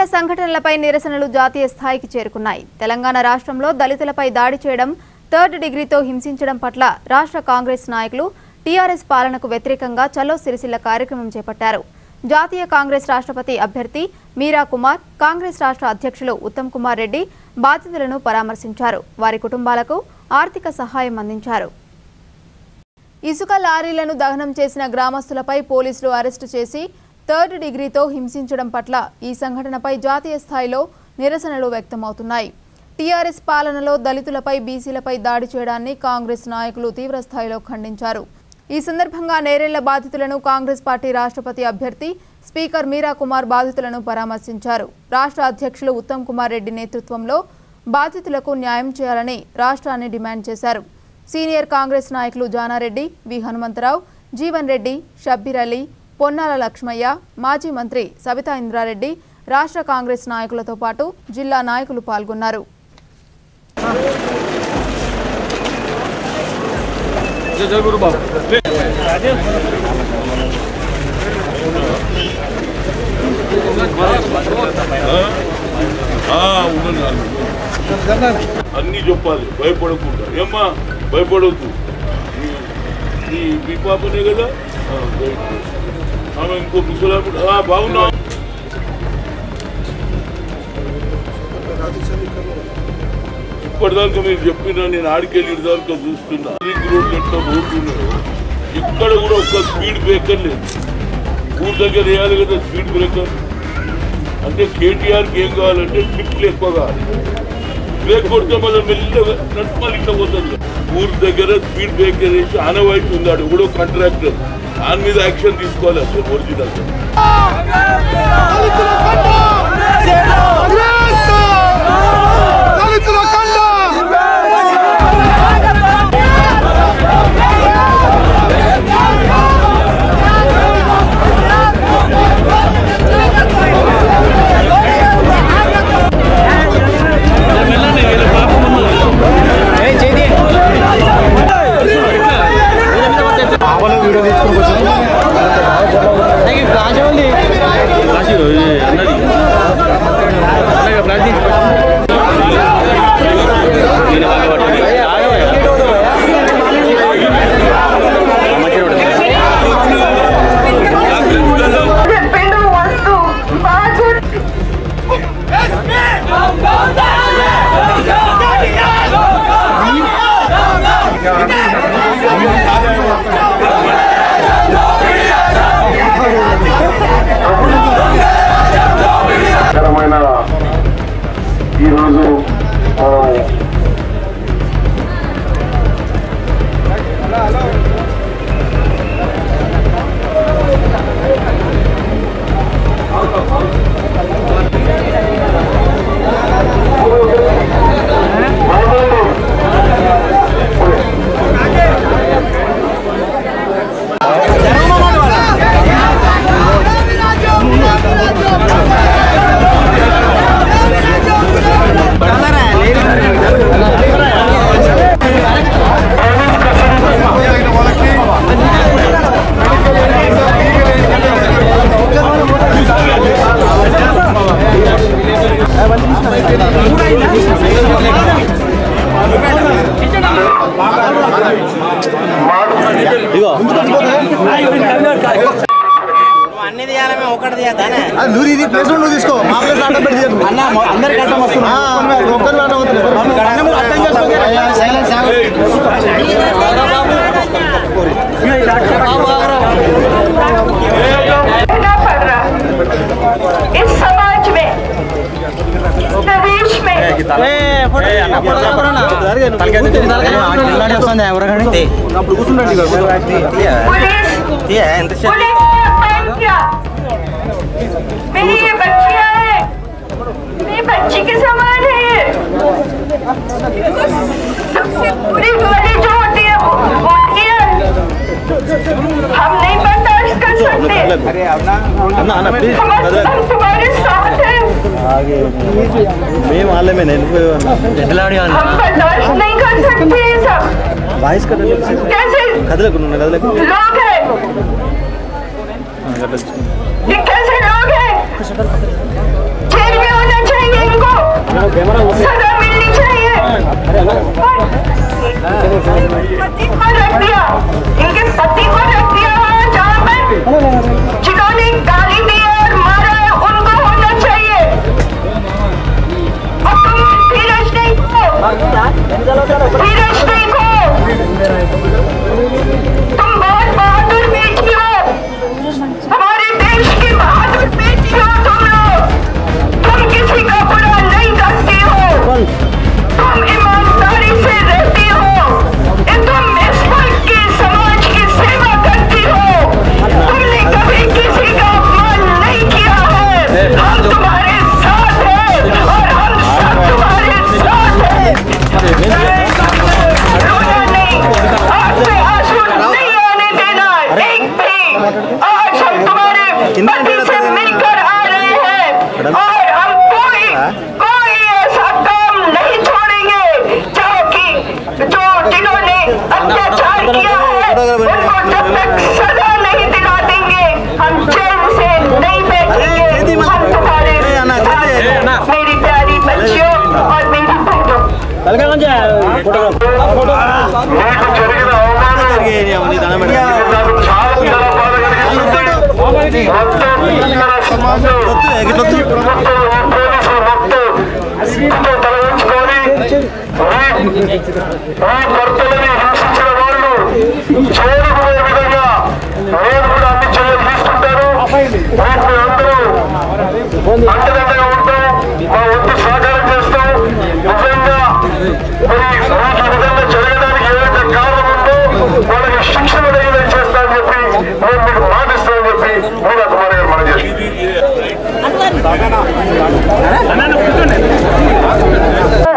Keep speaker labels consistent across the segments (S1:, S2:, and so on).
S1: నేరెళ్ల సంఘటనలపై నిరసనలు జాతీయ స్థాయికి చేరుకున్నాయి. తెలంగాణ రాష్ట్రంలో దళితులపై దాడి చేయడం, థర్డ్ డిగ్రీతో హింసించడం పట్ల రాష్ట్ర కాంగ్రెస్ నాయకులు టీఆర్ఎస్ పాలనకు వ్యతిరేకంగా చలో సిరిసిల్ల కార్యక్రమం చేపట్టారు. జాతీయ కాంగ్రెస్ రాష్ట్రపతి అభ్యర్థి మీరా కుమార్, కాంగ్రెస్ రాష్ట్ర అధ్యక్షులు ఉత్తమ్ కుమార్ రెడ్డి బాధితులను పరామర్శించారు. వారి కుటుంబాలకు ఆర్థిక సహాయం అందించారు. ఇసుక లారీలను దహనం చేసిన గ్రామస్తులపై పోలీసులు అరెస్టు చేసి థర్డ్ డిగ్రీతో హింసించడం పట్ల ఈ సంఘటనపై జాతీయ స్థాయిలో నిరసనలు వ్యక్తమవుతున్నాయి. టీఆర్ఎస్ పాలనలో దళితులపై, బీసీలపై దాడి చేయడాన్ని కాంగ్రెస్ నాయకులు తీవ్రస్థాయిలో ఖండించారు. ఈ సందర్భంగా నేరెళ్ల బాధితులను కాంగ్రెస్ పార్టీ రాష్ట్రపతి అభ్యర్థి స్పీకర్ మీరా కుమార్ బాధితులను పరామర్శించారు. రాష్ట్ర అధ్యక్షులు ఉత్తమ్ కుమార్ రెడ్డి నేతృత్వంలో బాధితులకు న్యాయం చేయాలని రాష్ట్రాన్ని డిమాండ్ చేశారు. సీనియర్ కాంగ్రెస్ నాయకులు జానారెడ్డి, వి హనుమంతరావు, జీవన్ రెడ్డి, షబ్బీర్ అలీ, పొన్నాల లక్ష్మయ్య, మాజీ మంత్రి సబితా ఇంద్రారెడ్డి, రాష్ట్ర కాంగ్రెస్ నాయకులతో పాటు జిల్లా నాయకులు పాల్గొన్నారు.
S2: అన్ని చెప్పాలి, భయపడకుండా. ఏమ్మా భయపడవద్దు, మీ పాపనే కదా. ఆమె ఇంకో ముసలాడు బాగున్నా. ఇప్పటిదాకా మీరు చెప్పినా నేను ఆడికెళ్ళి దాకా చూస్తున్నా. రోడ్లు ఎట్లా పోతున్నాయో ఇక్కడ కూడా ఒక్క స్పీడ్ బ్రేకర్ లేదు. ఊరి దగ్గర వేయాలి కదా స్పీడ్ బ్రేకర్. అంటే కేటీఆర్కి ఏం కావాలంటే ట్రిప్లు ఎక్కువ కావాలి. బ్రేక్ కొడితే మనం మెల్లగా నడుమలు ఇట్లా పోతుంది. ఊరి దగ్గర స్పీడ్ బ్రేకర్ వేసి ఆనవాయితీ ఉన్నాడు కూడా కాంట్రాక్టర్. దాని మీద యాక్షన్ తీసుకోవాలి. అసలు ఒరిజినల్ ఈరోజు बच्ची के समान है ये। सबसे बुरी वाली जो होती है वो होती है, हम नहीं बर्दाश्त कर सकते। हम तुम्हारे साथ हैं। हम बर्दाश्त नहीं कर सकते ये सब। कैसे लोग हैं, ये कैसे लोग हैं?
S3: चाहिए, इनको सजा मिलनी चाहिए। पति को रख दिया, इनके पति को रख दिया जहाँ पर जिन्होंने गाली दी और मारा है उनको होना चाहिए। और तुम धीरज नहीं हो, धीरज नहीं हो, तुम बहुत बहादुर बेटी हो, हमारे देश की बहादुर बेटी हो तुम लोग। तुम किसी का बुरा नहीं करती हो, तुम ईमानदारी से रहती हो, तुम इस मुल्क की समाज की सेवा करती हो, तुमने कभी किसी का अपमान नहीं किया है। हम तुम्हारे साथ हैं और हम सब तुम्हारे साथ हैं। रोना नहीं, आंख में आंसू नहीं आने देना एक भी। आज हम तुम्हारे पति से मिलकर आ रहे हैं और हम कोई ऐसा काम नहीं छोड़ेंगे जो जिन्होंने अत्याचार किया है उनको जब तक सजा नहीं दिला देंगे हम जेल से नहीं बैठेंगे। हम तुम्हारे मेरी प्यारी बच्चियों और मेरी बहनों భర్తలని హింసించిన వాళ్ళు చేరుకునే విధంగా నేను కూడా అన్ని చర్యలు తీసుకుంటాను. అందరూ అండదండగా ఉంటాం, మా వంతు సహకారం చేస్తాం. నిజంగా మరి ఈ విధంగా జరగడానికి ఏదైతే కారణం ఉందో వాళ్ళకి శిక్షణ తగినది చేస్తానని చెప్పి నేను మీకు మాటిస్తానని చెప్పి మీరు కుమార్ గారు మనం చేస్తాం.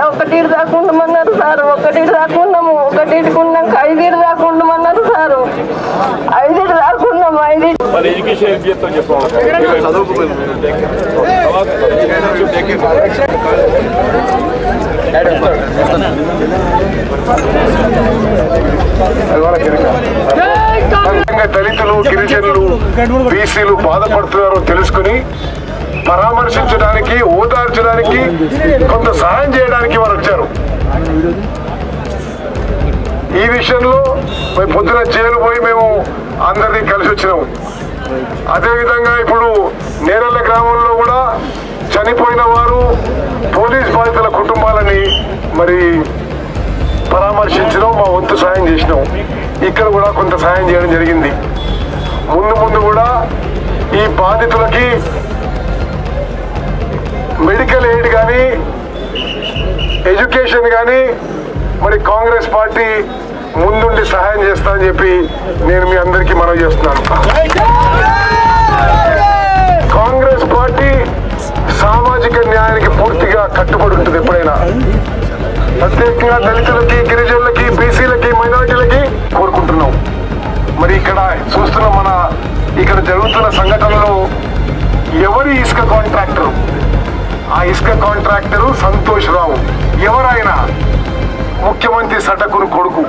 S3: ఒకటి దాకా ఉండమన్నారు సార్, ఒకటి దాకా ఉన్నాము, ఒకటికున్నాక 5 దాకా ఉండమన్నారు సార్. 5 దాకా ఉన్నాము, 5
S2: ఎడ్యుకేషన్ ఏం చేస్తాం చెప్పాలి. దళితులు, గిరిజనులు, బీసీలు బాధపడుతున్నారో తెలుసుకుని పరామర్శించడానికి, ఓదార్చడానికి, కొంత సహాయం చేయడానికి వారు వచ్చారు. ఈ విషయంలో పొద్దున జైలు పోయి మేము అందరినీ కలిసి వచ్చినాము. అదేవిధంగా ఇప్పుడు నేరెళ్ళ గ్రామంలో కూడా చనిపోయిన వారు పోలీస్ బాధితుల కుటుంబాలని మరి పరామర్శించడం, మా వంతు సాయం చేసినాం. ఇక్కడ కూడా కొంత సాయం చేయడం జరిగింది. ముందు కూడా ఈ బాధితులకి మెడికల్ ఎయిడ్ కానీ, ఎడ్యుకేషన్ కానీ మరి కాంగ్రెస్ పార్టీ ముందుండి సహాయం చేస్తా అని చెప్పి నేను మీ అందరికీ మనవి చేస్తున్నాను. కాంగ్రెస్ పార్టీ సామాజిక న్యాయానికి పూర్తిగా కట్టుబడి ఉంటుంది. ఎప్పుడైనా ప్రత్యేకంగా దళితులకి, గిరిజనులకి, బీసీలకి, మైనారిటీలకి కోరుకుంటున్నాం. మరి ఇక్కడ చూస్తున్న ఇక్కడ జరుగుతున్న సంఘటనలో ఎవరి ఇసుక కాంట్రాక్టరు, ఆ ఇసుక కాంట్రాక్టరు సంతోష్ రావు. ఎవరైనా ముఖ్యమంత్రి సటకును కొడుకు.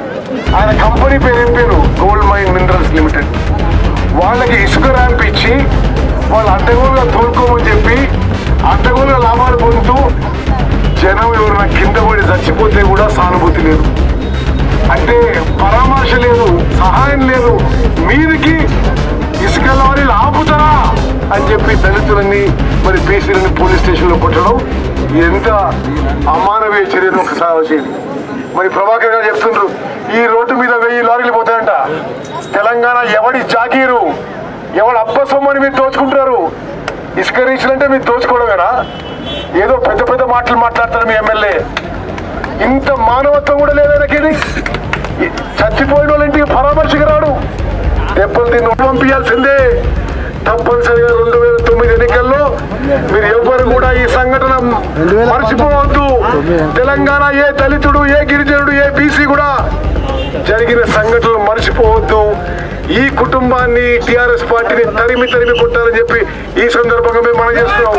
S2: ఆయన కంపెనీ పేరు ఏం పేరు? Gold mine minerals limited. వాళ్ళకి ఇసుక ర్యాంప్ ఇచ్చి వాళ్ళు అడ్డగోలుగా తోలుకోమని చెప్పి అడ్డగోలుగా లాభాలు పొందుతూ జనం ఎవరైనా కింద పడి చచ్చిపోతే కూడా సానుభూతి లేదు, అంటే పరామర్శ లేదు, సహాయం లేదు. మీదికి ఇసుక లారీలు ఆపుతారా అని చెప్పి దళితులని మరి బీసీలని పోలీస్ స్టేషన్లో కొట్టడం ఎంత అమానవీయ చర్యను ఒకసారి వచ్చేది. మరి ప్రభాకర్ గారు చెప్తుండ్రు ఈ రోడ్డు మీద 1000 లారీలు పోతాయంట. తెలంగాణ ఎవడి జాగీరు, ఎవడు అబ్బసొమ్మని మీరు దోచుకుంటున్నారు. ఇసుక రీచ్లంటే మీరు దోచుకోవడమేనా? ఏదో పెద్ద పెద్ద మాటలు మాట్లాడతారు మీ ఎమ్మెల్యే. ఇంత మానవత్వం కూడా లేదనకి. చచ్చిపోయిన వాళ్ళ ఇంటికి పరామర్శకు రాడు. దెబ్బలు తిని పంపించాల్సిందే. తప్పనిసరిగా 2009 ఎన్నికల్లో మీరు ఎవ్వరు కూడా ఈ సంఘటన మర్చిపోవద్దు. తెలంగాణ ఏ దళితుడు, ఏ గిరిజనుడు, ఏ బీసీ కూడా జరిగిన సంఘటనలు మర్చిపోవద్దు. ఈ కుటుంబాన్ని, టిఆర్ఎస్ పార్టీని తరిమి కొట్టాలని చెప్పి ఈ సందర్భంగా మేము మనం చేస్తున్నాం.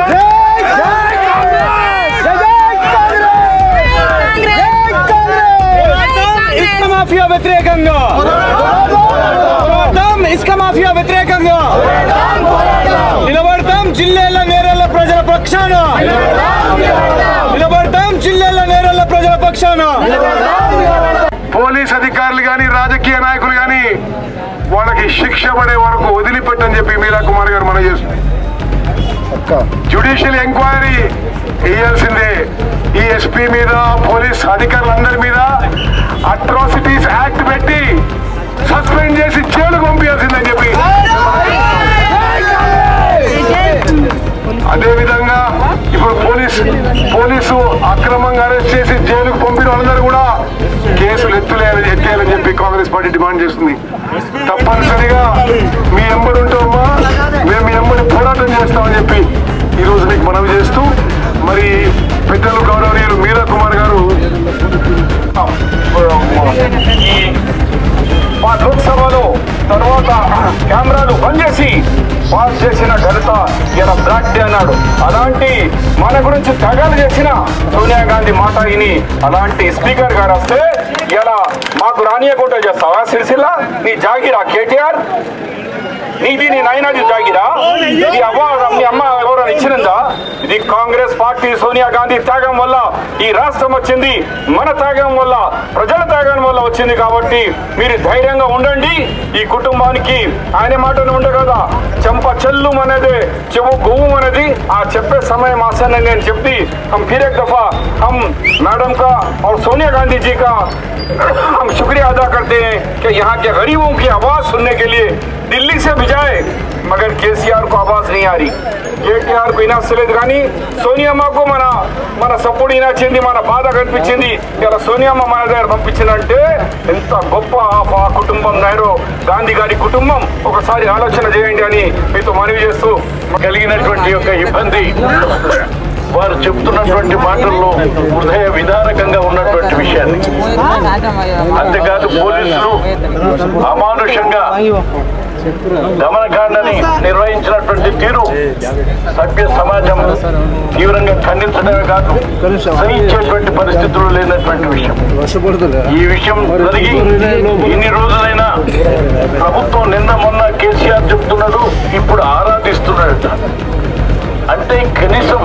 S4: మాఫియా వ్యతిరేకంగా, ఇసుక మాఫియా వ్యతిరేకంగా నిలబడతాం. జిల్లాల నేరేళ్ల ప్రజల పక్షాన నిలబడతాం జిల్లాల నేరల్ల ప్రజల పక్షాన.
S5: పోలీస్ అధికారులు కానీ రాజకీయ నాయకులు కానీ వాళ్ళకి శిక్ష పడే వరకు వదిలిపెట్టని చెప్పి మీరా కుమార్ గారు మనం చేస్తున్నారు. జ్యుడిషియల్ ఎంక్వైరీ వేయాల్సిందే. ఈ ఎస్పీ మీద పోలీస్ అధికారులందరి మీద అట్రాసిటీస్ యాక్ట్ పెట్టి సస్పెండ్ చేసి జైలుకు పంపించాల్సిందని చెప్పి, అదేవిధంగా ఇప్పుడు పోలీసు అక్రమంగా అరెస్ట్ చేసి జైలుకు పంపిన వాళ్ళందరూ కూడా కేసులు ఎత్తేయాలని చెప్పి కాంగ్రెస్ పార్టీ డిమాండ్ చేస్తుంది. తప్పనిసరిగా మీ ఎంబడి ఉంటామా, మేము మీ ఎంబడి పోరాటం చేస్తామని చెప్పి ఈ రోజు మీకు మనవి చేస్తూ, మరి పెద్దలు గౌరవనీయులు మీరా కుమార్ గారు లోక్సభలో తర్వాత కెమెరాలు బంద్ చేసి పాస్ చేసిన ఘనత ఇలా బ్లాక్ డే అన్నాడు. అలాంటి మన గురించి త్యాగాలు చేసిన సోనియా గాంధీ మాట విని అలాంటి స్పీకర్ గారు వస్తే ఇలా మాకు రానియకుండా చేస్తావా? సిరిసిల్ల నీ జాగిరా కేటీఆర్, నీది నీ నాయనది జాగిరా, ఇది మీ అమ్మ ఎవరైనా ఇచ్చినందా? ఇది కాంగ్రెస్ పార్టీ సోనియా గాంధీ త్యాగం వల్ల ఈ రాష్ట్రం వచ్చింది, మన త్యాగం వల్ల, ప్రజల త్యాగం వల్ల వచ్చింది. కాబట్టి మీరు ధైర్యంగా ఉండండి. ఈ కుటుంబానికి ఆయన మాటను ఉండే కదా, చెంప చెల్లు అనేది చెవు గువ్వు అనేది ఆ చెప్పే సమయం ఆసన్న నేను చెప్పి हम फिर एक दफा हम मैडम का और सोनिया गांधी जी का हम शुक्रिया अदा करते हैं कि यहाँ के गरीबों की आवाज सुनने के लिए दिल्ली से भिजाए, मगर केसीआर को आवाज नहीं आ रही. కేటీఆర్ కు వినాశలేదు కానీ సోనియమ్మకు మన సపోర్ట్ వినాచింది, మన బాధ కనిపించింది. ఇలా సోనియమ్మ మన దగ్గర పంపించిందంటే ఎంత గొప్ప ఆ కుటుంబం, నెహ్రూ గాంధీ గారి కుటుంబం. ఒకసారి ఆలోచన చేయండి అని మీతో మనవి చేస్తూ, కలిగినటువంటి యొక్క ఇబ్బంది వారు చెప్తున్నటువంటి మాటల్లో హృదయ విదారకంగా ఉన్నటువంటి విషయాన్ని, అంతేకాదు పోలీసులు అమానుషంగా దమనకాండని నిర్వహించినటువంటి తీరు సభ్య సమాజం తీవ్రంగా ఖండించడమే కాదు సహించేటువంటి పరిస్థితులు లేనటువంటి విషయం. ఈ విషయం జరిగి ఇన్ని రోజులైనా ప్రభుత్వం నిన్న మొన్న కేసీఆర్ చెప్తున్నాడు, ఇప్పుడు ఆరాధిస్తున్నాడు. అంటే కనీసం